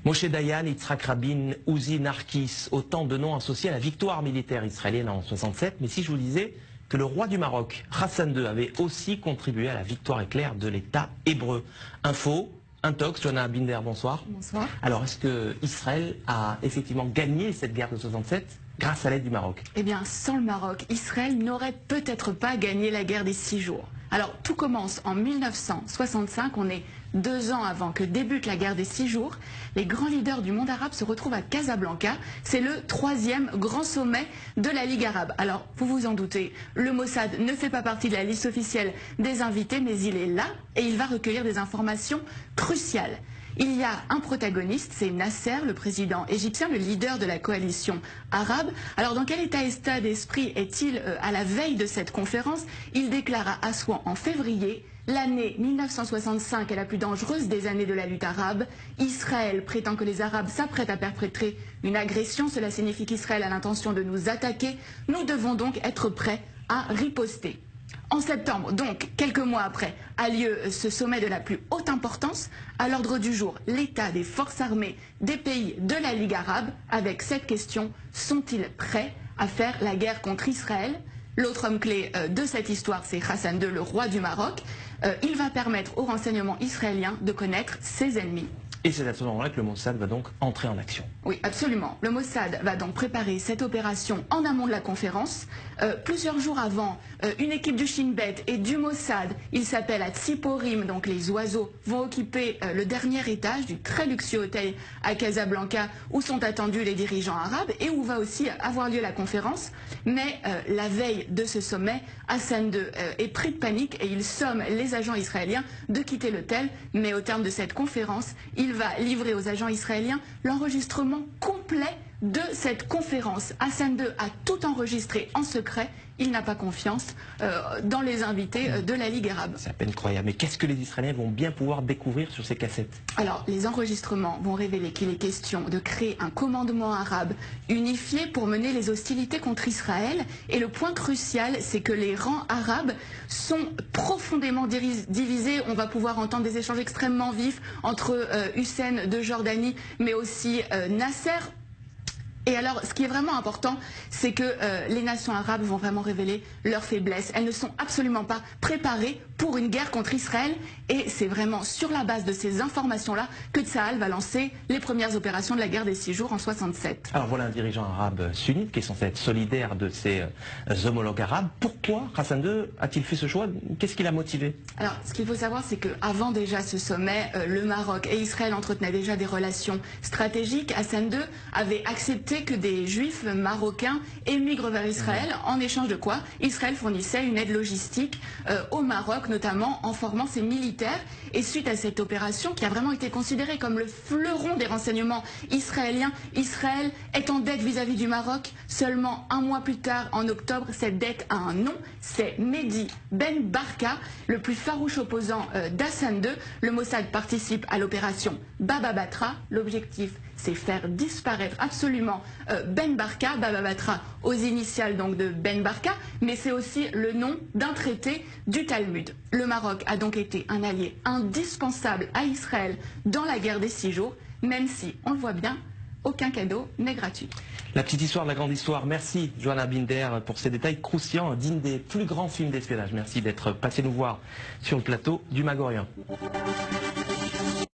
Moshe Dayan, Yitzhak Rabin, Uzi Narkis, autant de noms associés à la victoire militaire israélienne en 67. Mais si je vous disais que le roi du Maroc, Hassan II, avait aussi contribué à la victoire éclair de l'État hébreu. Info, Intox, Johanna Binder, bonsoir. Bonsoir. Alors, est-ce que Israël a effectivement gagné cette guerre de 67 grâce à l'aide du Maroc? Eh bien, sans le Maroc, Israël n'aurait peut-être pas gagné la guerre des 6 jours. Alors, tout commence en 1965, on est 2 ans avant que débute la guerre des 6 jours. Les grands leaders du monde arabe se retrouvent à Casablanca. C'est le 3e grand sommet de la Ligue arabe. Alors, vous vous en doutez, le Mossad ne fait pas partie de la liste officielle des invités, mais il est là et il va recueillir des informations cruciales. Il y a un protagoniste, c'est Nasser, le président égyptien, le leader de la coalition arabe. Alors dans quel état d'esprit est-il à la veille de cette conférence? Il déclara à Assouan en février: l'année 1965 est la plus dangereuse des années de la lutte arabe. Israël prétend que les Arabes s'apprêtent à perpétrer une agression. Cela signifie qu'Israël a l'intention de nous attaquer. Nous devons donc être prêts à riposter. En septembre, donc quelques mois après, a lieu ce sommet de la plus haute importance. À l'ordre du jour, l'état des forces armées des pays de la Ligue arabe, avec cette question: sont-ils prêts à faire la guerre contre Israël? L'autre homme clé de cette histoire, c'est Hassan II, le roi du Maroc. Il va permettre aux renseignements israéliens de connaître ses ennemis. Et c'est à ce moment-là que le Mossad va donc entrer en action. Oui, absolument. Le Mossad va donc préparer cette opération en amont de la conférence. Plusieurs jours avant, une équipe du Shin Bet et du Mossad, il s'appelle à Tsiporim, donc les oiseaux, vont occuper le dernier étage du très luxueux hôtel à Casablanca où sont attendus les dirigeants arabes et où va aussi avoir lieu la conférence. Mais la veille de ce sommet, Hassan II est pris de panique et il somme les agents israéliens de quitter l'hôtel. Mais au terme de cette conférence, il va livrer aux agents israéliens l'enregistrement complet de cette conférence. Hassan II a tout enregistré en secret. Il n'a pas confiance dans les invités de la Ligue arabe. C'est à peine croyable. Mais qu'est-ce que les Israéliens vont bien pouvoir découvrir sur ces cassettes? Alors, les enregistrements vont révéler qu'il est question de créer un commandement arabe unifié pour mener les hostilités contre Israël. Et le point crucial, c'est que les rangs arabes sont profondément divisés. On va pouvoir entendre des échanges extrêmement vifs entre Hussein de Jordanie, mais aussi Nasser. Et alors, ce qui est vraiment important, c'est que les nations arabes vont vraiment révéler leurs faiblesses. Elles ne sont absolument pas préparées pour une guerre contre Israël. Et c'est vraiment sur la base de ces informations-là que Tsahal va lancer les premières opérations de la guerre des 6 jours en 67. Alors voilà un dirigeant arabe sunnite qui est censé être solidaire de ses homologues arabes. Pourquoi Hassan II a-t-il fait ce choix? Qu'est-ce qui l'a motivé? Alors, ce qu'il faut savoir, c'est qu'avant déjà ce sommet, le Maroc et Israël entretenaient déjà des relations stratégiques. Hassan II avait accepté que des juifs marocains émigrent vers Israël, en échange de quoi Israël fournissait une aide logistique au Maroc, notamment en formant ses militaires. Et suite à cette opération, qui a vraiment été considérée comme le fleuron des renseignements israéliens, Israël est en dette vis-à-vis du Maroc. Seulement un mois plus tard, en octobre, cette dette a un nom, c'est Mehdi Ben Barka, le plus farouche opposant d'Hassan II. Le Mossad participe à l'opération Baba Batra. L'objectif, c'est faire disparaître absolument Ben Barka, Baba Batra aux initiales donc de Ben Barka, mais c'est aussi le nom d'un traité du Talmud. Le Maroc a donc été un allié indispensable à Israël dans la guerre des 6 jours, même si, on le voit bien, aucun cadeau n'est gratuit. La petite histoire de la grande histoire. Merci Johanna Binder pour ces détails croustillants, dignes des plus grands films d'espionnage. Merci d'être passé nous voir sur le plateau du Magorien.